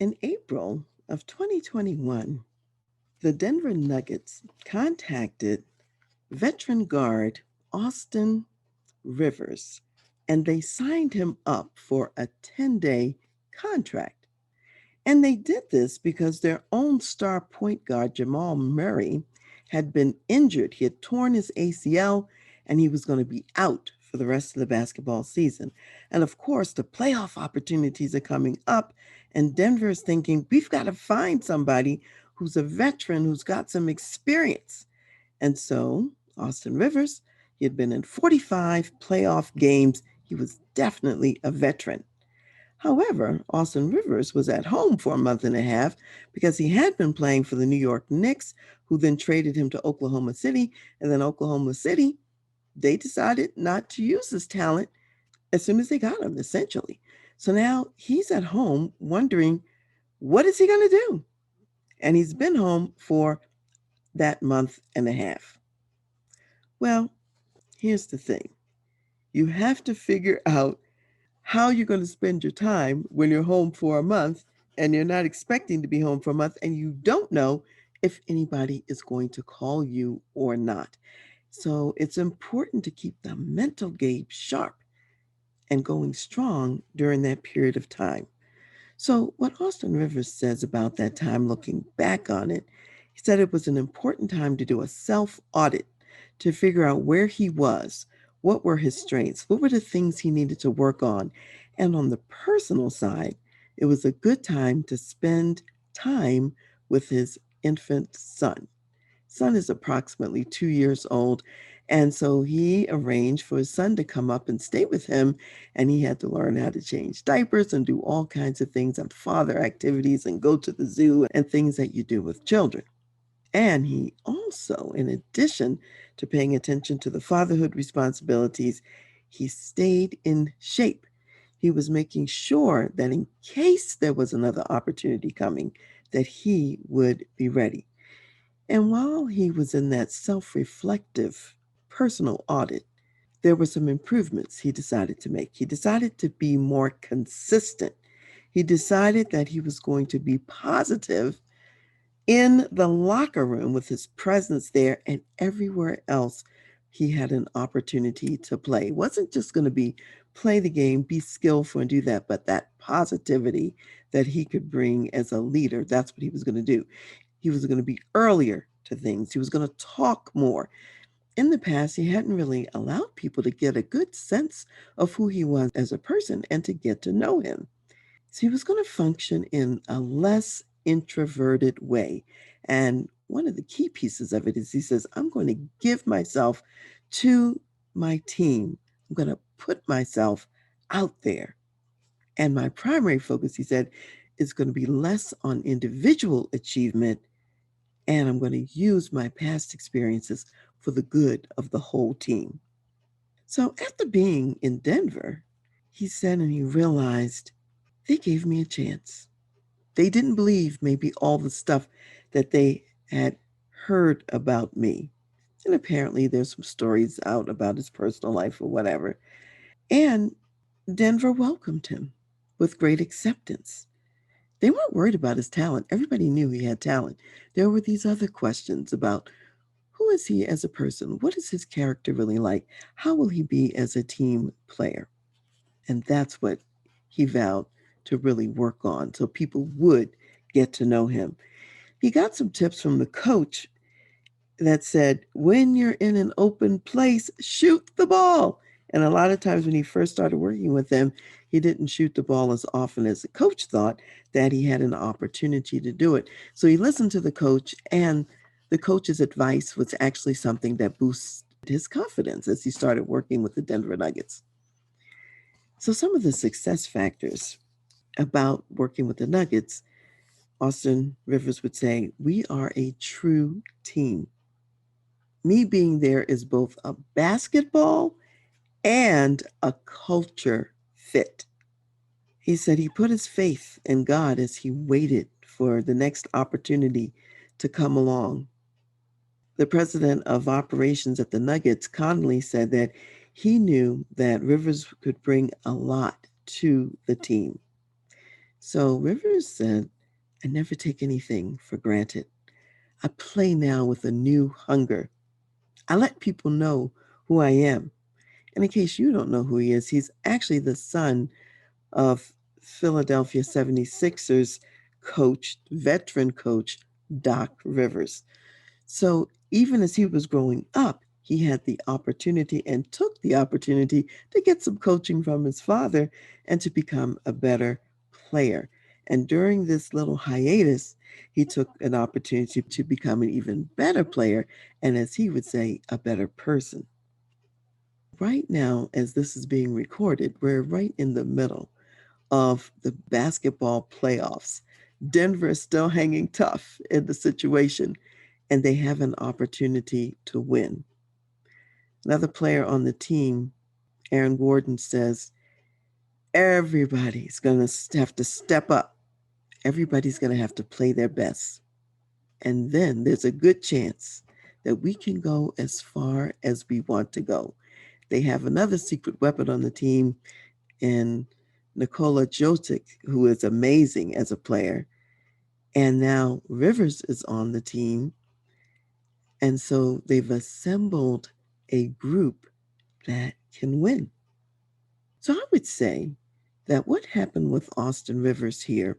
In April of 2021, the Denver Nuggets contacted veteran guard Austin Rivers, and they signed him up for a 10-day contract. And they did this because their own star point guard, Jamal Murray, had been injured. He had torn his ACL and he was going to be out for the rest of the basketball season. And of course, the playoff opportunities are coming up, and Denver is thinking, we've got to find somebody who's a veteran, who's got some experience. And so, Austin Rivers, he had been in 45 playoff games. He was definitely a veteran. However, Austin Rivers was at home for a month and a half because he had been playing for the New York Knicks, who then traded him to Oklahoma City. And then Oklahoma City, they decided not to use his talent as soon as they got him, essentially. So now he's at home wondering, what is he going to do? And he's been home for that month and a half. Well, here's the thing. You have to figure out how you're going to spend your time when you're home for a month and you're not expecting to be home for a month and you don't know if anybody is going to call you or not. So it's important to keep the mental game sharp and going strong during that period of time. So, what Austin Rivers says about that time, looking back on it, he said it was an important time to do a self audit to figure out where he was, what were his strengths, what were the things he needed to work on. And on the personal side, it was a good time to spend time with his infant son. Son is approximately 2 years old. And so he arranged for his son to come up and stay with him. And he had to learn how to change diapers and do all kinds of things and father activities and go to the zoo and things that you do with children. And he also, in addition to paying attention to the fatherhood responsibilities, he stayed in shape. He was making sure that in case there was another opportunity coming, that he would be ready. And while he was in that self reflective personal audit, there were some improvements he decided to make. He decided to be more consistent. He decided that he was going to be positive in the locker room with his presence there and everywhere else he had an opportunity to play. It wasn't just going to be play the game, be skillful and do that, but that positivity that he could bring as a leader, that's what he was going to do. He was going to be earlier to things. He was going to talk more. In the past, he hadn't really allowed people to get a good sense of who he was as a person and to get to know him. So he was going to function in a less introverted way. And one of the key pieces of it is he says, I'm going to give myself to my team. I'm going to put myself out there. And my primary focus, he said, is going to be less on individual achievement, and I'm going to use my past experiences for the good of the whole team. So after being in Denver, he said, and he realized they gave me a chance. They didn't believe maybe all the stuff that they had heard about me. And apparently there's some stories out about his personal life or whatever. And Denver welcomed him with great acceptance. They weren't worried about his talent. Everybody knew he had talent. There were these other questions about who is he as a person? What is his character really like? How will he be as a team player? And that's what he vowed to really work on so people would get to know him. He got some tips from the coach that said, when you're in an open place, shoot the ball. And a lot of times when he first started working with them, he didn't shoot the ball as often as the coach thought that he had an opportunity to do it. So he listened to the coach, and the coach's advice was actually something that boosted his confidence as he started working with the Denver Nuggets. So some of the success factors about working with the Nuggets, Austin Rivers would say, we are a true team. Me being there is both a basketball and a culture fit. He said he put his faith in God as he waited for the next opportunity to come along. The president of operations at the Nuggets, Conley, said that he knew that Rivers could bring a lot to the team. So Rivers said, I never take anything for granted. I play now with a new hunger. I let people know who I am. And in case you don't know who he is, he's actually the son of Philadelphia 76ers coach, veteran coach, Doc Rivers. So even as he was growing up, he had the opportunity and took the opportunity to get some coaching from his father and to become a better player. And during this little hiatus, he took an opportunity to become an even better player and, as he would say, a better person. Right now, as this is being recorded, we're right in the middle of the basketball playoffs. Denver is still hanging tough in the situation, and they have an opportunity to win. Another player on the team, Aaron Gordon, says everybody's going to have to step up. Everybody's going to have to play their best. And then there's a good chance that we can go as far as we want to go. They have another secret weapon on the team in Nikola Jokic, who is amazing as a player. And now Rivers is on the team. And so they've assembled a group that can win. So I would say that what happened with Austin Rivers here,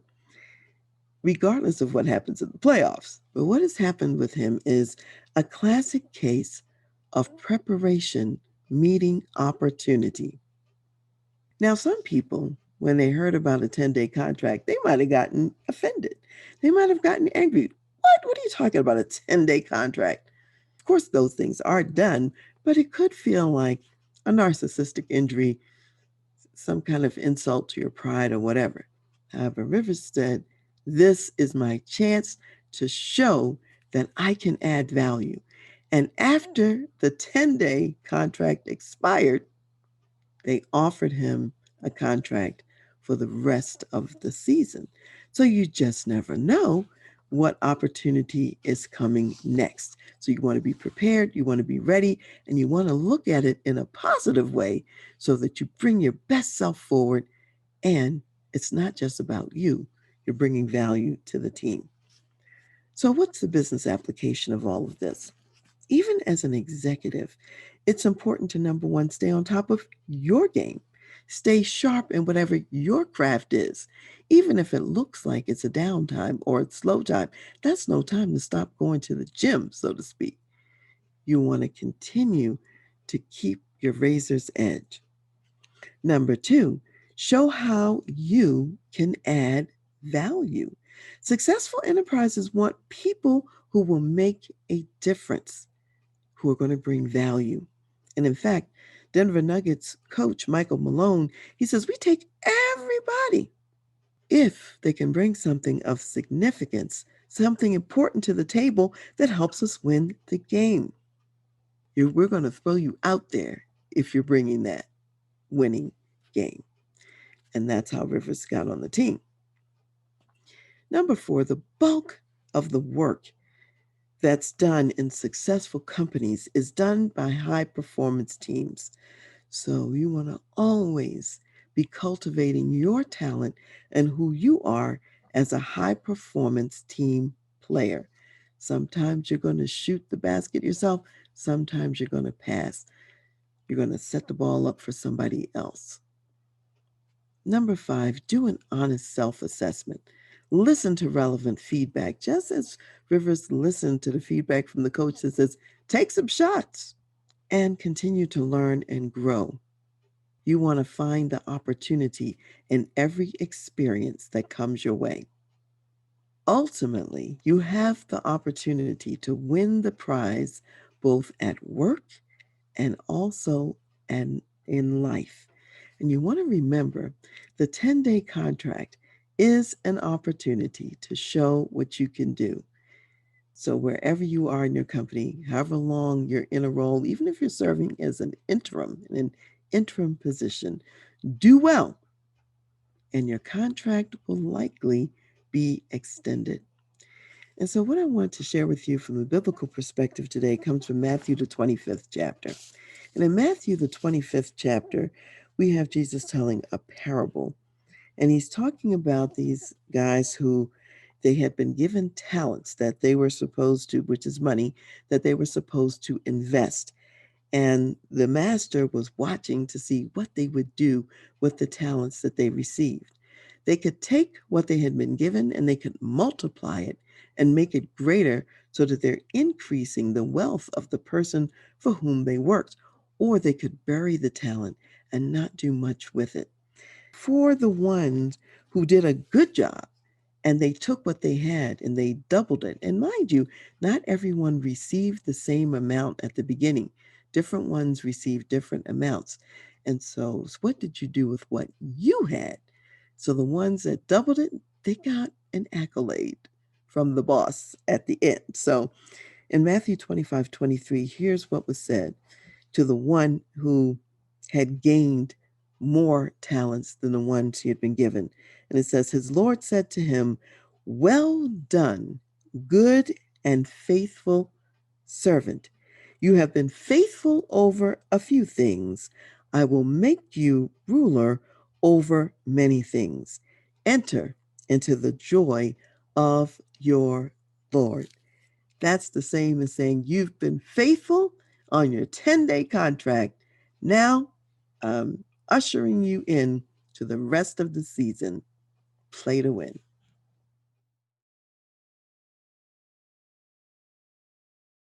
regardless of what happens in the playoffs, but what has happened with him is a classic case of preparation meeting opportunity. Now, some people, when they heard about a 10-day contract, they might have gotten offended. They might have gotten angry. What are you talking about, a 10-day contract? Of course, those things are done, but it could feel like a narcissistic injury, some kind of insult to your pride or whatever. However, Rivers said, this is my chance to show that I can add value. And after the 10-day contract expired, they offered him a contract for the rest of the season. So you just never know what opportunity is coming next. So you want to be prepared, you want to be ready, and you want to look at it in a positive way so that you bring your best self forward. And it's not just about you, you're bringing value to the team. So, what's the business application of all of this? Even as an executive, it's important to number one, stay on top of your game. Stay sharp in whatever your craft is. Even if it looks like it's a downtime or a slow time, that's no time to stop going to the gym, so to speak. You want to continue to keep your razor's edge. Number two, show how you can add value. Successful enterprises want people who will make a difference, who are going to bring value. And in fact, Denver Nuggets coach Michael Malone, he says, we take everybody if they can bring something of significance, something important to the table that helps us win the game. We're going to throw you out there if you're bringing that winning game. And that's how Rivers got on the team. Number four, the bulk of the work that's done in successful companies is done by high performance teams. So you want to always be cultivating your talent and who you are as a high performance team player. Sometimes you're going to shoot the basket yourself, sometimes you're going to pass. You're going to set the ball up for somebody else. Number five, do an honest self assessment. Listen to relevant feedback, just as Rivers listened to the feedback from the coach that says, take some shots and continue to learn and grow. You want to find the opportunity in every experience that comes your way. Ultimately, you have the opportunity to win the prize both at work and also and in life. And you want to remember the 10-day contract is an opportunity to show what you can do. So, wherever you are in your company, however long you're in a role, even if you're serving as in an interim position, do well, and your contract will likely be extended. And so, what I want to share with you from the biblical perspective today comes from Matthew, the 25th chapter. And in Matthew, the 25th chapter, we have Jesus telling a parable. And he's talking about these guys who they had been given talents that they were supposed to, which is money, that they were supposed to invest. And the master was watching to see what they would do with the talents that they received. They could take what they had been given and they could multiply it and make it greater so that they're increasing the wealth of the person for whom they worked. Or they could bury the talent and not do much with it. For the ones who did a good job and they took what they had and they doubled it. And mind you, not everyone received the same amount at the beginning. Different ones received different amounts. And so what did you do with what you had? So the ones that doubled it, they got an accolade from the boss at the end. So in Matthew 25:23, here's what was said to the one who had gained more talents than the ones he had been given. And it says, his Lord said to him, well done, good and faithful servant. You have been faithful over a few things. I will make you ruler over many things. Enter into the joy of your Lord. That's the same as saying you've been faithful on your 10-day contract. Now I'm ushering you in to the rest of the season. Play to win.